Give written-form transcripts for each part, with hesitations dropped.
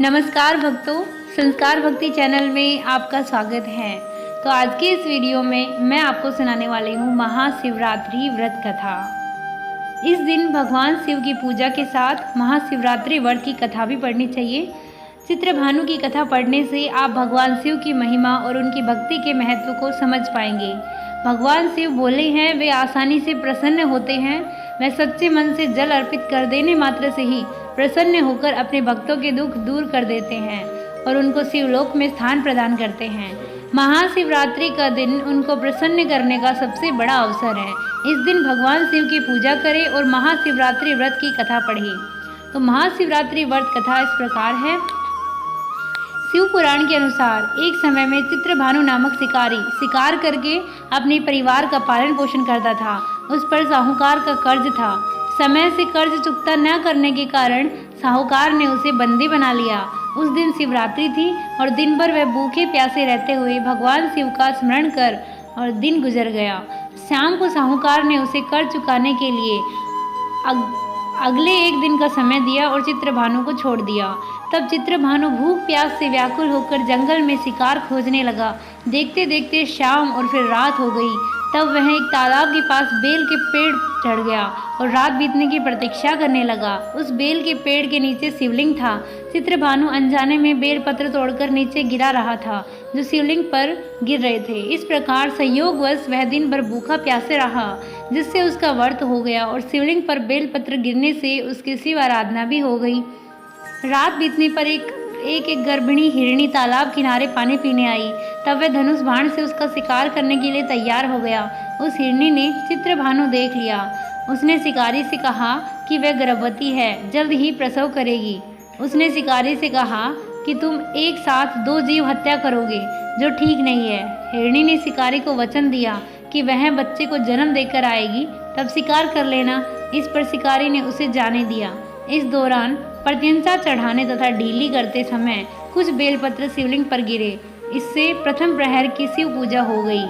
नमस्कार भक्तों, संस्कार भक्ति चैनल में आपका स्वागत है। तो आज के इस वीडियो में मैं आपको सुनाने वाली हूँ महाशिवरात्रि व्रत कथा। इस दिन भगवान शिव की पूजा के साथ महाशिवरात्रि व्रत की कथा भी पढ़नी चाहिए। चित्रभानु की कथा पढ़ने से आप भगवान शिव की महिमा और उनकी भक्ति के महत्व को समझ पाएंगे। भगवान शिव भोले हैं, वे आसानी से प्रसन्न होते हैं। वह सच्चे मन से जल अर्पित कर देने मात्र से ही प्रसन्न होकर अपने भक्तों के दुख दूर कर देते हैं और उनको शिवलोक में स्थान प्रदान करते हैं। महाशिवरात्रि का दिन उनको प्रसन्न करने का सबसे बड़ा अवसर है। इस दिन भगवान शिव की पूजा करें और महाशिवरात्रि व्रत की कथा पढ़ें। तो महाशिवरात्रि व्रत कथा इस प्रकार है। शिव पुराण के अनुसार एक समय में चित्रभानु नामक शिकारी शिकार करके अपने परिवार का पालन पोषण करता था। उस पर साहूकार का कर्ज था। समय से कर्ज चुकता न करने के कारण साहूकार ने उसे बंदी बना लिया। उस दिन शिवरात्रि थी और दिन भर वह भूखे प्यासे रहते हुए भगवान शिव का स्मरण कर और दिन गुजर गया। शाम को साहूकार ने उसे कर्ज चुकाने के लिए अगले एक दिन का समय दिया और चित्रभानु को छोड़ दिया। तब चित्रभानु भूख प्यास से व्याकुल होकर जंगल में शिकार खोजने लगा। देखते देखते शाम और फिर रात हो गई। तब वह एक तालाब के पास बेल के पेड़ चढ़ गया और रात बीतने की प्रतीक्षा करने लगा। उस बेल के पेड़ के नीचे शिवलिंग था। चित्रभानु अनजाने में बेल पत्र तोड़कर नीचे गिरा रहा था जो शिवलिंग पर गिर रहे थे। इस प्रकार संयोगवश वह दिन भर भूखा प्यासे रहा, जिससे उसका व्रत हो गया और शिवलिंग पर बेल पत्र गिरने से उसकी शिव आराधना भी हो गई। रात बीतने पर एक गर्भिणी हिरणी तालाब किनारे पानी पीने आई। तब वह धनुष बाण से उसका शिकार करने के लिए तैयार हो गया। उस हिरणी ने चित्रभानु देख लिया। उसने शिकारी से कहा कि वह गर्भवती है, जल्द ही प्रसव करेगी। उसने शिकारी से कहा कि तुम एक साथ 2 जीव हत्या करोगे, जो ठीक नहीं है। हिरणी ने शिकारी को वचन दिया कि वह बच्चे को जन्म देकर आएगी, तब शिकार कर लेना। इस पर शिकारी ने उसे जाने दिया। इस दौरान प्रत्यंचा चढ़ाने तथा ढीली करते समय कुछ बेलपत्र शिवलिंग पर गिरे। इससे प्रथम प्रहर की शिव पूजा हो गई।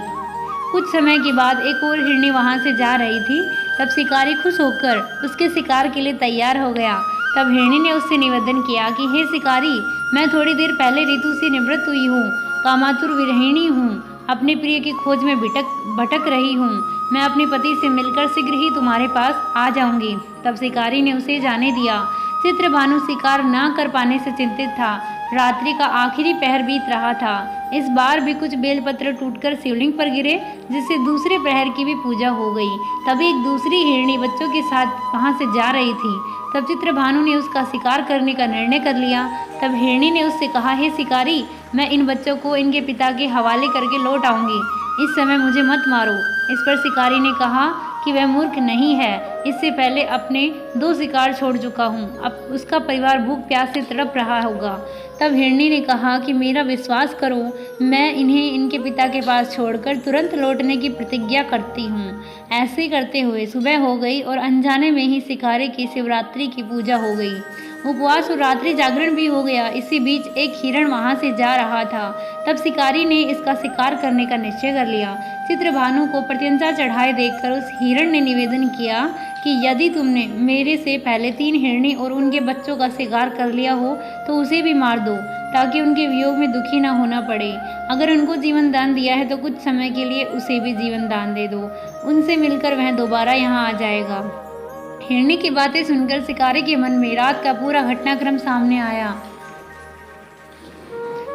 कुछ समय के बाद एक और हिरणी वहां से जा रही थी। तब शिकारी खुश होकर उसके शिकार के लिए तैयार हो गया। तब हिरणी ने उससे निवेदन किया कि हे शिकारी, मैं थोड़ी देर पहले ऋतु से निवृत्त हुई हूँ, कामातुर विरहिणी हूँ, अपने प्रिय की खोज में भटक रही हूँ। मैं अपने पति से मिलकर शीघ्र ही तुम्हारे पास आ जाऊंगी। तब शिकारी ने उसे जाने दिया। चित्रभानु शिकार न कर पाने से चिंतित था। रात्रि का आखिरी पहर बीत रहा था। इस बार भी कुछ बेलपत्र टूटकर शिवलिंग पर गिरे, जिससे दूसरे प्रहर की भी पूजा हो गई। तभी एक दूसरी हिरणी बच्चों के साथ वहां से जा रही थी। तब चित्रभानु ने उसका शिकार करने का निर्णय कर लिया। तब हिरणी ने उससे कहा, हे शिकारी, मैं इन बच्चों को इनके पिता के हवाले करके लौट आऊंगी। इस समय मुझे मत मारो। इस पर शिकारी ने कहा कि वह मूर्ख नहीं है, इससे पहले अपने 2 शिकार छोड़ चुका हूँ, अब उसका परिवार भूख प्यास से तड़प रहा होगा। तब हिरणी ने कहा कि मेरा विश्वास करो, मैं इन्हें इनके पिता के पास छोड़कर तुरंत लौटने की प्रतिज्ञा करती हूँ। ऐसे करते हुए सुबह हो गई और अनजाने में ही शिकारी की शिवरात्रि की पूजा हो गई। उपवास और रात्रि जागरण भी हो गया। इसी बीच एक हिरण वहां से जा रहा था। तब शिकारी ने इसका शिकार करने का निश्चय कर लिया। चित्रभानु को प्रत्यंचा चढ़ाए देखकर उस हिरण ने निवेदन किया कि यदि तुमने मेरे से पहले 3 हिरणी और उनके बच्चों का शिकार कर लिया हो तो उसे भी मार दो, ताकि उनके वियोग में दुखी ना होना पड़े। अगर उनको जीवन दान दिया है तो कुछ समय के लिए उसे भी जीवन दान दे दो, उनसे मिलकर वह दोबारा यहाँ आ जाएगा। हिरणी की बातें सुनकर शिकारी के मन में रात का पूरा घटनाक्रम सामने आया।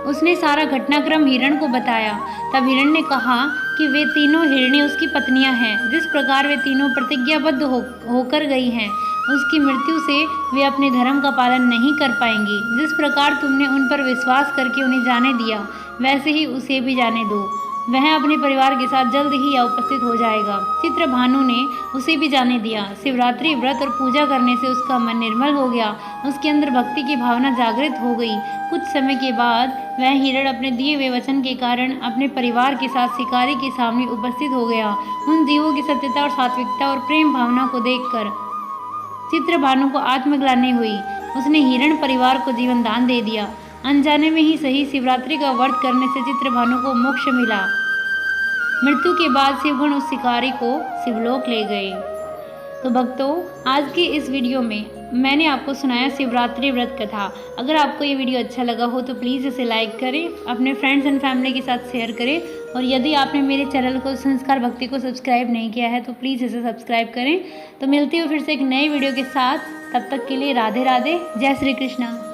उसने सारा घटनाक्रम हिरण को बताया। तब हिरण ने कहा कि वे तीनों हिरणी उसकी पत्नियां हैं। जिस प्रकार वे तीनों प्रतिज्ञाबद्ध होकर गई हैं, उसकी मृत्यु से वे अपने धर्म का पालन नहीं कर पाएंगी। जिस प्रकार तुमने उन पर विश्वास करके उन्हें जाने दिया, वैसे ही उसे भी जाने दो। वह अपने परिवार के साथ जल्द ही उपस्थित हो जाएगा। चित्रभानु ने उसे भी जाने दिया। शिवरात्रि व्रत और पूजा करने से उसका मन निर्मल हो गया। उसके अंदर भक्ति की भावना जागृत हो गई। कुछ समय के बाद वह हिरण अपने दिए हुए वचन के कारण अपने परिवार के साथ शिकारी के सामने उपस्थित हो गया। उन जीवों की सत्यता और सात्विकता और प्रेम भावना को देखकर चित्रभानु को आत्मग्लानि हुई। उसने हिरण परिवार को जीवन दान दे दिया। अनजाने में ही सही शिवरात्रि का व्रत करने से चित्रभानु को मोक्ष मिला। मृत्यु के बाद शिवगण उस शिकारी को शिवलोक ले गए। तो भक्तों, आज की इस वीडियो में मैंने आपको सुनाया शिवरात्रि व्रत कथा। अगर आपको ये वीडियो अच्छा लगा हो तो प्लीज़ इसे लाइक करें, अपने फ्रेंड्स एंड फैमिली के साथ शेयर करें, और यदि आपने मेरे चैनल को संस्कार भक्ति को सब्सक्राइब नहीं किया है तो प्लीज़ इसे सब्सक्राइब करें। तो मिलती हूँ फिर से एक नई वीडियो के साथ, तब तक के लिए राधे राधे, जय श्री कृष्णा।